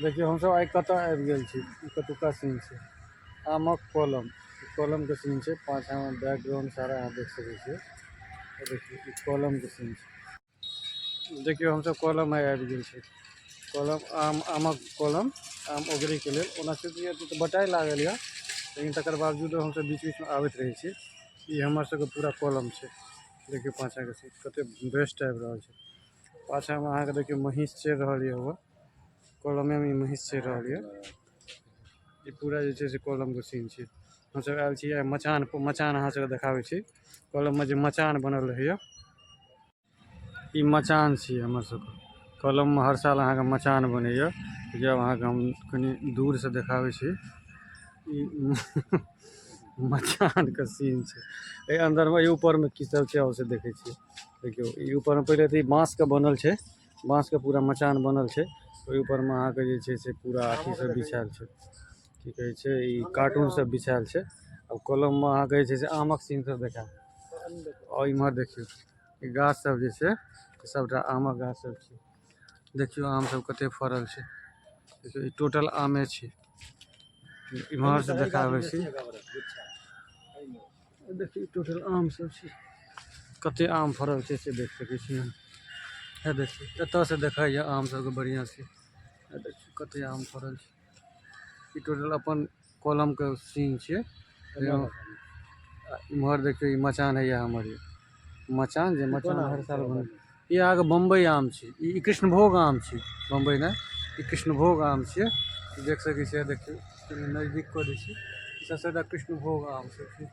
देखियो हम सब आइ कतऽ आबि गेल छी, ई कतुका सीन छै। आमक कलम, कलम के सीन छै। पाछा में बैकग्राउंड सारा अहाँ देख सकै छियै। देखियो ई कलम के सीन छै। देखियो हम सब कलम आबि गेल छै। कलम आमक कलम, आम ओगरी के लेल। ओना चूँकि तऽ बटाई लागल यऽ, लेकिन तकर बावजूदो हम सब बीच बीच में आबैत रहै छी। ई हमर सबके पूरा कलम छै। देखियो पाछा के सीन कते बेस्ट आबि रहल छै। पाछा में अहाँके देखियो महिष चरि रहल यऽ हुआ, कलमे में महिष चरि रहल यऽ। ई पूरा जे छै से कलम के सीन छै। हम सब आयल छी मचान पर, मचान अहाँ सबके देखाबै छी। कलम में जे मचान बनल रहैया, ई मचान छियै हमर सबके। कलम में हर साल अहाँके मचान बनैया। जब अहाँके हम कनी दूर से देखाबै छी, ई मचान के सीन छै। एहि अंदर में, ऊपर में की सब छै से देखै छियै। देखियो ई ऊपर में पहिले तऽ ई बांस के बनल छै। बांस के पूरा मचान बनल छै। ओहि ऊपर में अहाँके जे छै से पूरा अथी सब बिछायल छै, की कहै छै, ई कार्टून सब बिछायल छै। अब कलम में अहाँके जे छै से आमक सीन सब देखायल। और इम्हर देखियो ई गाछ सब जे छै, सबटा आमक गाछ सब छै। देखियो आम सब कते फड़ल छै। देखियो ई टोटल आमे छै। इम्हर से देखाबै छी, देखियो टोटल आम सब छै। कते आम फड़ल छै से देख सकै छी अहाँ। है देखियो एतऽ से देखाइए आम सबके बढ़िया से। है देखियो कते आम फड़ल छै। ई टोटल अपन कलम के सीन छियै। इम्हर देखियो ई मचान हैया हमर, ये मचान जे मचान हर साल बने। ई अहाँके बम्बई आम छै। ई कृष्णभोग आम छै। बम्बई ने, ई कृष्णभोग आम छियै। देख सकै छियै। देखियो नजदीक कऽ दै छी। ई सबसे कृष्णभोग आम सब छै।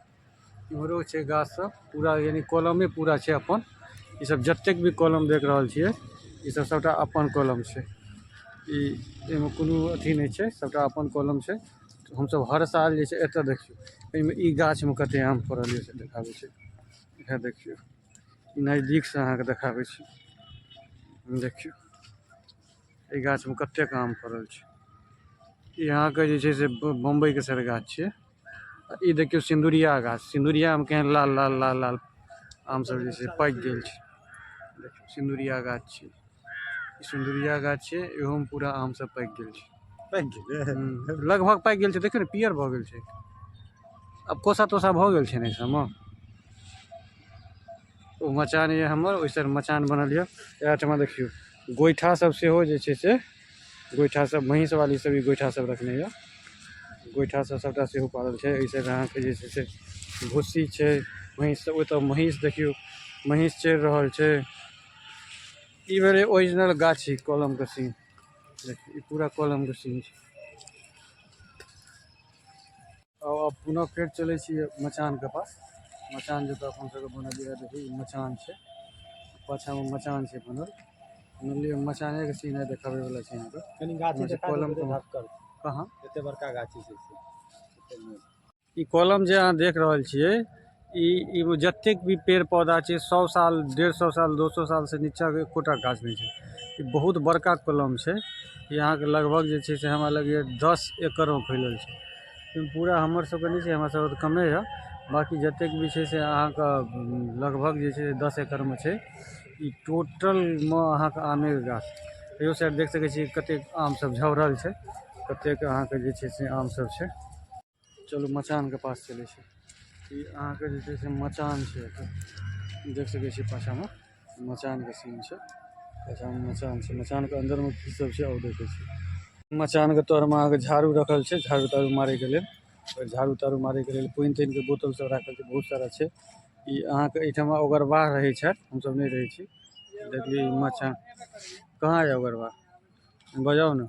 इम्हरो छै गाछ सब पूरा, यानी कलमे पूरा छै अपन। ई सब जतेक भी कलम देख रहल छियै, ई सब सबटा अपन कलम छै। ई एहिमे कोनो अथी नहि छै, सबटा अपन कलम छै। हम सब हर साल जे छै एतऽ देखियो, एहिमे ई गाछ में कते आम फड़ल यऽ से देखाबै छै। इएह देखियो नजदीक से अहाँके देखाबै छी। देखियो ई गाछ में कतेक आम फड़ल छै। ई अहाँके जे छै से बम्बई के सर गाछ छियै। ई देखियो सिन्दुरिया गाछ, सिन्दुरिया में केहन लाल लाल लाल लाल आम सब जे छै पाकि गेल छै। देखियो सिन्दुरिया गाछ छै। ई सिन्दुरिया गाछ छै। इहो में पूरा आम सब पाकि गेल छै। पाकि गेलै, लगभग पाकि गेल छै। देखियो ने पियर भऽ गेल छै। अब कोसा तोसा भऽ गेल छै ने एहि सबमे। ओ मचान ये हमर, ओहि साइड मचान बनल यऽ। एहिठमा देखियो गोइठा सब सेहो जे छै से, गोइठा सब महिष वाली सब ई गोइठा सब रखने यऽ। गोइठा सब सबटा सेहो पालल छै। एहि साइड अहाँके जे छै से भुस्सी छै। महिष सब, ओतऽ महिष देखियो महिष चरि रहल छै। ई भेलै ओरिजिनल गाछी कलम के सीन। देखियो ई पूरा कलम के सीन छै। अब पुनः फेर चलै छियै मचान के पास। मचान जतऽ अपन सबके बनल यऽ, देखियो ई मचान छै। पाछा में मचान छै बनल। बुझलियै मचाने के सीन है देखाबै वाला छै यहाँ पे। कनी गाछी देखा कलम के कहाँ एते बड़का गाछी छै से। ई कलम जे अहाँ देख रहल छियै, ई जतेक भी पेड़ पौधा छै 100 साल 150 साल 200 साल से नीचा के एकोटा गाछ नहीं छै। ई बहुत बड़का कलम छै। ई अहाँके लगभग जे छै से हमरा लगैए 10 एकड़ में फैलल छै। पूरा हमर सबके नहीं छै, हमरा सबके तऽ कमे यऽ। बाकी जतेक भी छै से अहाँके लगभग जे छै 10 एकड़ में छै। ई टोटल में अहाँके आमे के गाछ। एहो साइड देख सकै छी कतेक आम सब झड़ल छै। कतेक अहाँके जे छै से आम सब छै। चलू मचान के पास चलै छै। ई अहाँके जे छै से मचान छै एतऽ, देख सकै छी पाछा में मचान के सीन छै। पाछा में मचान छै। मचान के अंदर में की सब छै और देखै छी। मचान के तर में अहाँके झाड़ू रखल छै, झाड़ू ताड़ू मारे के लेल। झाड़ू ताड़ू मारे के लेल पानि तानि के बोतल सब राखल छै, बहुत सारा छै। ई अहाँके एहिठमा ओगरवाह रहै छथि, हमसब नहीं रहै छी। देखलियै मचान कहाँ यऽ ओगरवाह, बजाउ ने।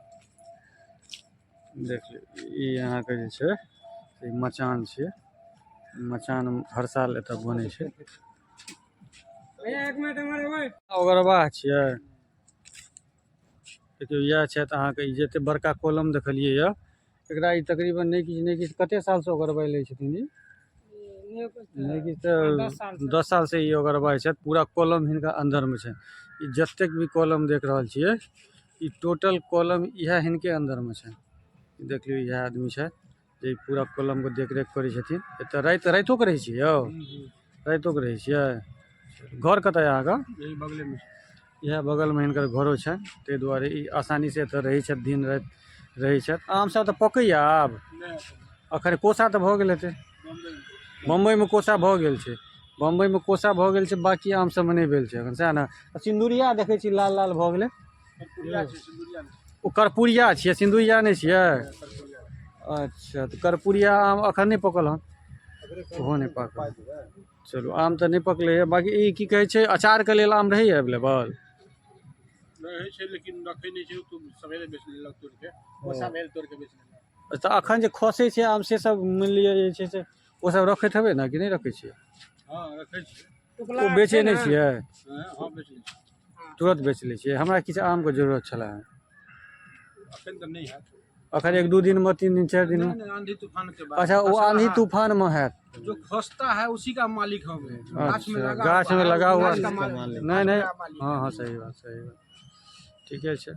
देखियौ ई अहाँके जे छै से मचान छियै। मचान हर साल एतऽ बनै छै। ओगरवाह छियै। देखियौ इएह छथि अहाँके, ई जते बड़का कलम देखलियै यऽ, एकरा ई तकरीबन नहीं किछ कते साल से ओगरबाइ लै छथिन ई। नहीं किछ तऽ 10 साल से ई ओगरबाइ छथि। पूरा कलम हिनका अंदर में छै। ई जतेक भी कलम देख रहल छियै, ई टोटल कलम इएह हिनके अंदर में छै। देख लियौ इएह आदमी छै जे पूरा कलम के देख रेख करै छथिन। एतऽ राइतो के रहै छियै यौ, राइतो के रहै छियै। घर कतऽ यऽ अहाँके? यही बगले में। यह बगल में हिनकर घरो छै, ताहि दुआरे ई आसानी से एतऽ रहै छथि, दिन राति रहै छथि। आम सब तऽ पकैया आब, अखन कोसा तऽ भऽ गेल हेतै। बम्बइमे कोसा भऽ गेल छै, बम्बइमे कोसा भऽ गेल छै, बाकी आम सबमे नहि भेल छै एखन, सएह ने। सिन्दुरिया देखै छी लाल लाल भऽ गेलै, ओ कर्पूरिया छियै, सिन्दुरिया नहि छियै। अच्छा, तऽ कर्पूरिया आम एखन नहि पकल हन, ओहो नहि पाकल। चलू आम तऽ नहि पकलै है, बाकी ई की कहै छै, अचारके लेल आम रहैया अवेलेबल? रहै छै लेकिन रखै नहि छै, तू सवेरे बेच लेलक तोड़ के, कोसा भेल तोड़ के बेच लेलक। तऽ एखन जे खसै छै आम से सब मानि लिअ जे छै से ओ सब रखैत हेबै ने कि नहि रखै छियै? हाँ रखै छियै। ओ बेचै नहि छियै? हाँ बेच लै छियै, तुरंत बेच लै छियै। हमरा किछु आमके जरूरत छलै, अखन तऽ नहीं है। अखन 1-2 दिन में, 3 दिन 4 दिन में? आंधी तूफान के बाद। अच्छा, वो आंधी तूफान में है, जो खसता है उसी का मालिक हम हैं। गाछ में अच्छा, लगा गाछ में लगा हुआ गाछ का नहीं मालिक। नहीं, हाँ हाँ सही बात सही बात, ठीके छै।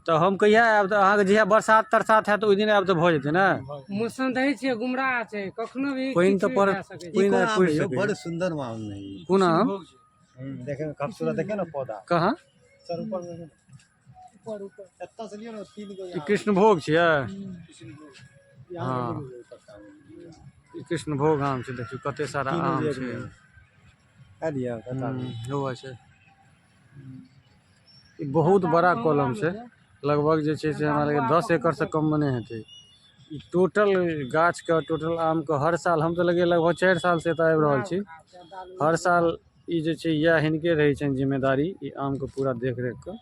तऽ हम कहिया आयब? तऽ अहाँके जहिया बरसात तरसात हैत ओहि दिन आयब तऽ भऽ जेतै ने? मौसम देखै छियै गुमराह छै, कखनो भी पानि किछु तऽ भी पर भए सकै छै। पानि आइ पड़ि यो सकैए। बड़ सुंदर आम नहीं। कोन आम? देखे में खूबसूरत देखे ना पौधा। कहाँ? सर ऊपर में ऊपर ऊपर छत्ता से लियो ना 3 गो ई कृष्णभोग छियै? यहाँ हाँ, पे ई कृष्णभोग आम छै, देखियौ कते सारा आम छै। कह दिया बता हुआ छै, ई बहुत बड़ा कॉलम छै, लगभग जे छै से हमरा लगे 10 एकड़ से कम में नहीं हेतै। ई टोटल गाछ के, टोटल आम के हर साल हम तो लगे लगभग 4 साल से एतऽ आबि रहल छी, हर साल ई जे छै इएह हिनके रहै छनि जिम्मेदारी, ई आम के पूरा देख रेख के।